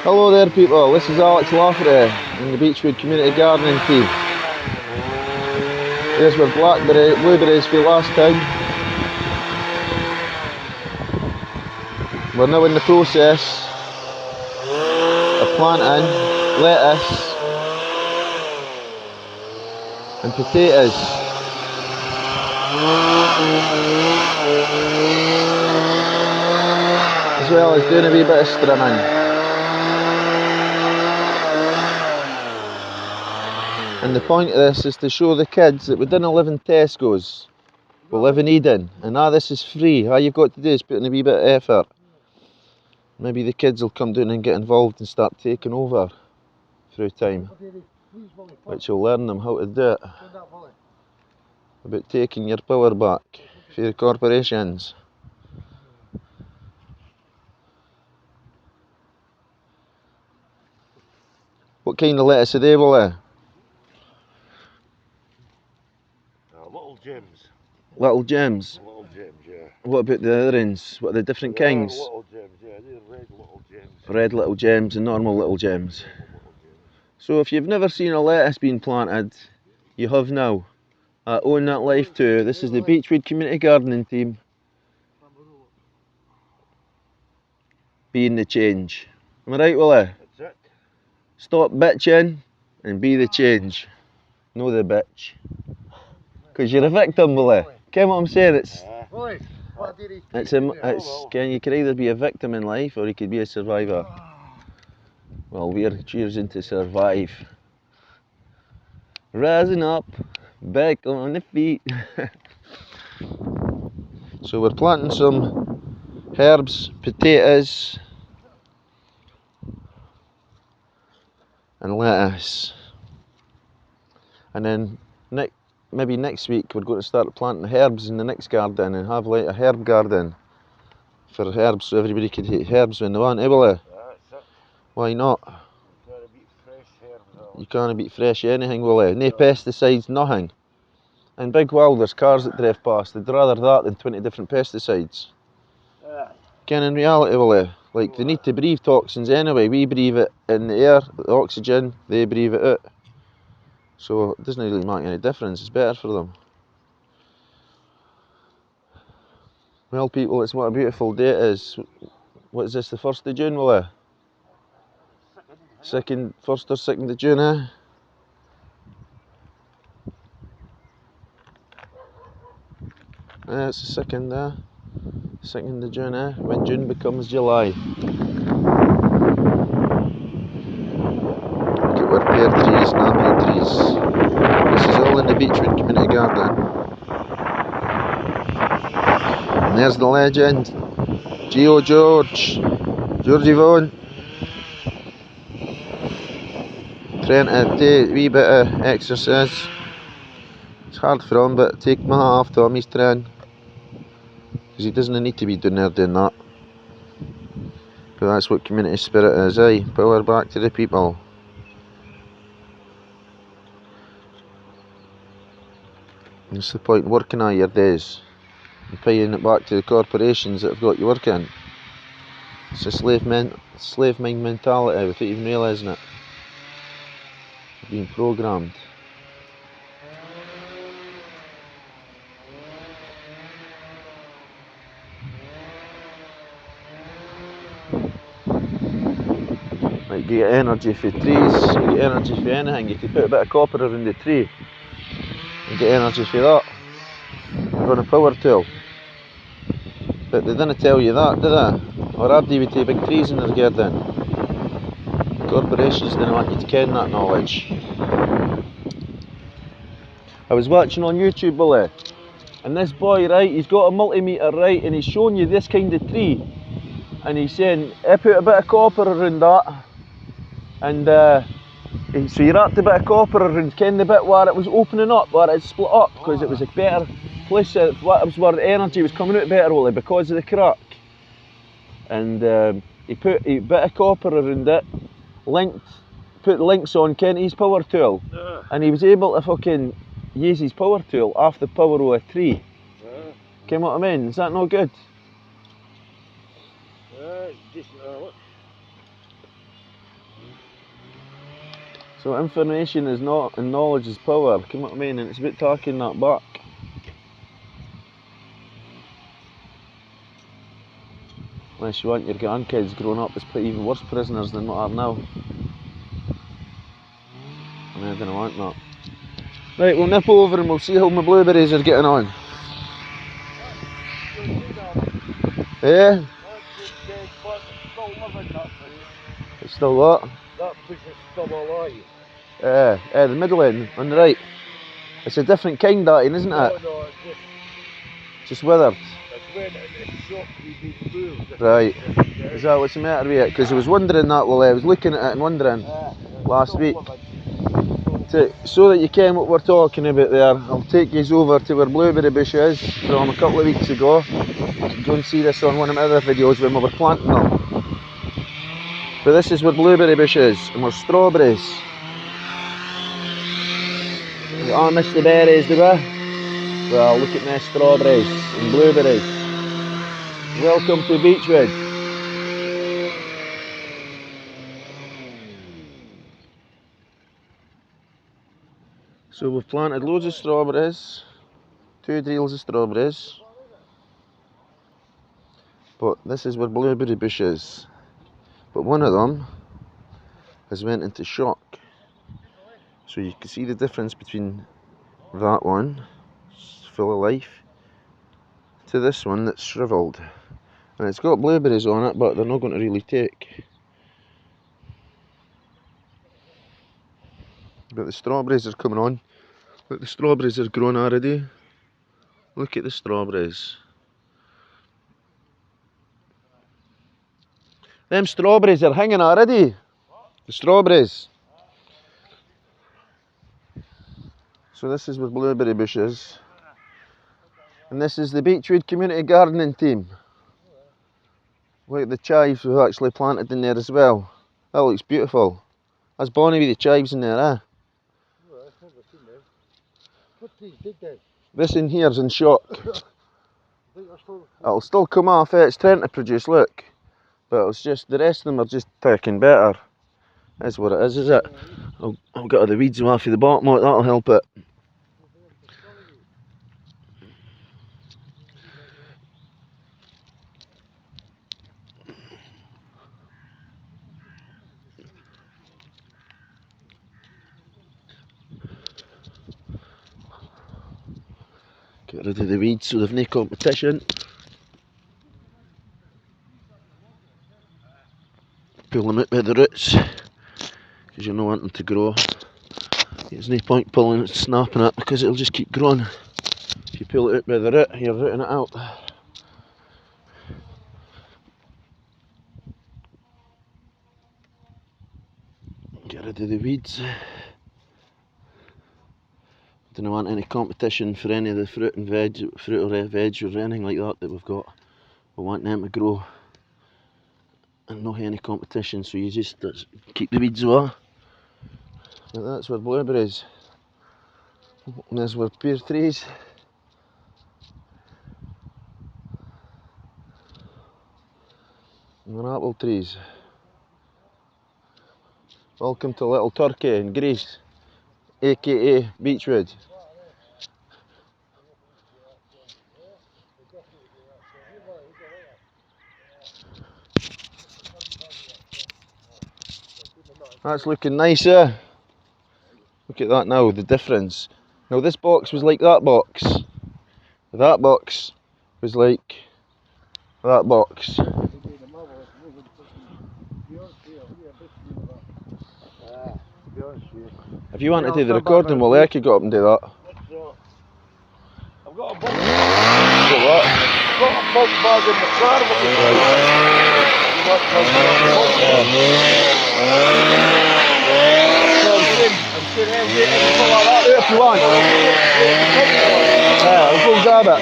Hello there people, this is Alex Lafferty in the Beechwood Community Gardening team. Here's where blueberries for last time. We're now in the process of planting lettuce and potatoes. As well as doing a wee bit of strimming. And the point of this is to show the kids that we didn't live in Tesco's, we live in Eden, and this is free. All you've got to do is put in a wee bit of effort. Maybe the kids will come down and get involved and start taking over through time, which will learn them how to do it. About taking your power back for the corporations. What kind of lettuce are they, Willie? Little gems. Little gems? Little gems, yeah. What about the other ones? What are the different kinds? Little gems, yeah. They're red little gems. Red little gems and normal little gems. So if you've never seen a lettuce being planted, you have now. I own that life too. This is the Beechwood Community Gardening team. Being the change. Am I right, Willie? That's it. Stop bitching and be the change. No the bitch. Because you're a victim, Willie. Get what I'm saying? You could either be a victim in life or you could be a survivor. Well, we're choosing to survive. Rising up, back on the feet. So we're planting some herbs, potatoes and lettuce. And then maybe next week we're going to start planting herbs in the next garden and have like a herb garden for herbs so everybody can eat herbs when they want, eh, Willie? That's it. Why not? You can't beat fresh herbs. You can't beat fresh anything, Willie. No pesticides, nothing. In Big World there's cars that drive past, they'd rather that than 20 different pesticides. Can in reality, Willie, like they need to breathe toxins anyway. We breathe it in the air, the oxygen, they breathe it out. So it doesn't really make any difference, it's better for them. Well people, it's what a beautiful day it is. What is this, the 1st of June, Willie? 1st or 2nd of June, eh? Yeah, it's the 2nd, 2nd of June, eh? When June becomes July. Look at our pear trees and apple trees. This is all in the Beechwood Community Garden. And there's the legend, Geo Georgie Vaughan. Trying to take a wee bit of exercise. It's hard for him, but take my hat off to him, he's trying. Because he doesn't need to be doing there doing that. But that's what community spirit is, eh? Power back to the people. What's the point in working all your days and paying it back to the corporations that have got you working? It's a slave mind mentality without even realising it. You're being programmed. Like you get energy for trees, you get energy for anything. You could put a bit of copper around the tree and get energy for that. Run a power tool. But they didn't tell you that, do they? Or Abdi would take big trees in their garden. Corporations didn't want you to ken that knowledge. I was watching on YouTube, Willie, and this boy, right, he's got a multimeter, right, and he's showing you this kind of tree. And he's saying, I put a bit of copper around that. And so he wrapped a bit of copper around, ken the bit where it was opening up, where it split up, because it was a better place, it was where the energy was coming out better, Willie, because of the crack. And he put a bit of copper around it, put links on Kenty's power tool, and he was able to fucking use his power tool off the power of a tree. Ken what I mean? Is that not good? So information is not, and knowledge is power, you know what I mean? And it's about taking that back. Unless you want your grandkids growing up as even worse prisoners than what are now. And I don't want that. Right, we'll nip over and we'll see how my blueberries are getting on. Yeah? It's still what? That bush is still alive. The middle one, on the right. It's a different kind, that isn't it? No, it's just withered. It's when it's shortly been moved. Right. Is that what's the matter with it? Because I was wondering that while I was looking at it and wondering last week. So that you ken what we're talking about there, I'll take you over to where blueberry bush is from a couple of weeks ago. You can go and see this on one of my other videos when we were planting them. But this is where blueberry bush is, and we're strawberries. I miss the berries, do we? Well, look at my strawberries and blueberries. Welcome to Beechwood. So we've planted loads of strawberries, 2 deals of strawberries, but this is where blueberry bush is. But one of them has went into shock. So you can see the difference between that one, full of life, to this one that's shriveled. And it's got blueberries on it, but they're not going to really take. But the strawberries are coming on. Look, the strawberries are grown already. Look at the strawberries. Them strawberries are hanging already. The strawberries. So this is where blueberry bush is. And this is the Beechwood community gardening team. Look at the chives we've actually planted in there as well. That looks beautiful. That's Bonnie with the chives in there, eh? This in here's in shock. It'll still come off, it's trying to produce, look. But it's just, the rest of them are just taking better. That's what it is it? I'll get all the weeds off of the bottom, that'll help it. Get rid of the weeds so they've no competition. Pull them out by the roots, because you don't want them to grow. There's no point pulling it, snapping it, because it'll just keep growing. If you pull it out by the root, you're rooting it out. Get rid of the weeds. Don't want any competition for any of the fruit or veg or anything like that we've got. We want them to grow and not any competition, so you just keep the weeds away. And that's where blueberries. And there's where pear trees. And apple trees. Welcome to Little Turkey in Greece, aka Beechwood. That's looking nice, eh? Look at that now, the difference. Now this box was like that box. That box was like that box. If you want to do the recording, well, I could go up and do that. I've got a bulk. Got what? I've got a bulk bag in the car. If you want. Yeah, I'll go grab it.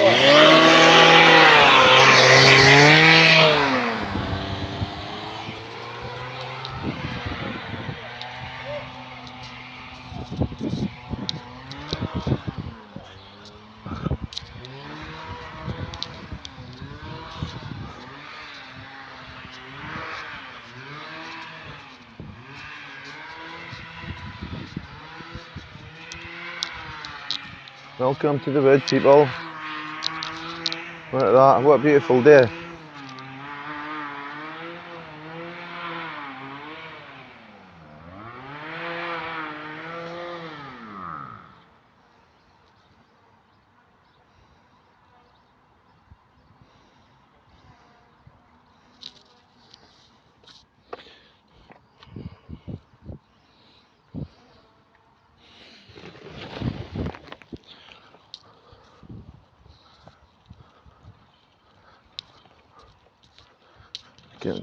Welcome to the wood, people. Look at that, what a beautiful day.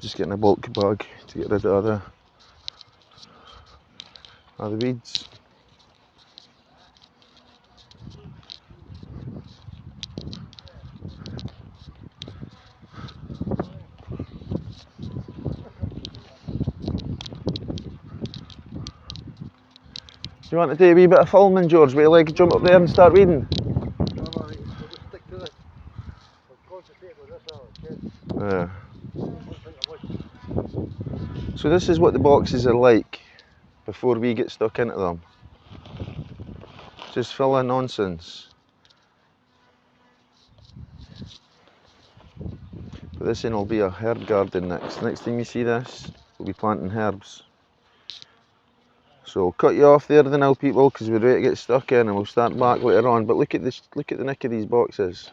Just getting a bulk bag to get rid of the weeds. Do you want to do a wee bit of filming, George? Will you like jump up there and start weeding? No, we'll just stick to this. We'll concentrate on this, Yeah. So this is what the boxes are like before we get stuck into them. Just full of nonsense. But this one will be a herb garden next. Next time you see this, we'll be planting herbs. So I'll cut you off there now, people, because we're ready to get stuck in, and we'll start back later on. But look at this, look at the nick of these boxes.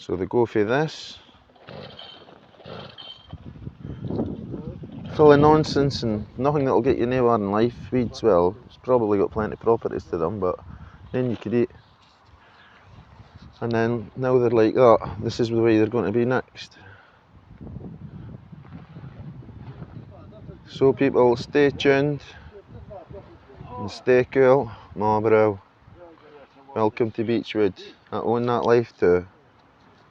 So they go for this, full of nonsense and nothing that'll get you anywhere in life. Weeds, well, it's probably got plenty of properties to them, but then you could eat. And then now they're like that, this is the way they're going to be next. So people, stay tuned and stay cool. Ma bro, welcome to Beechwood. I own that life too.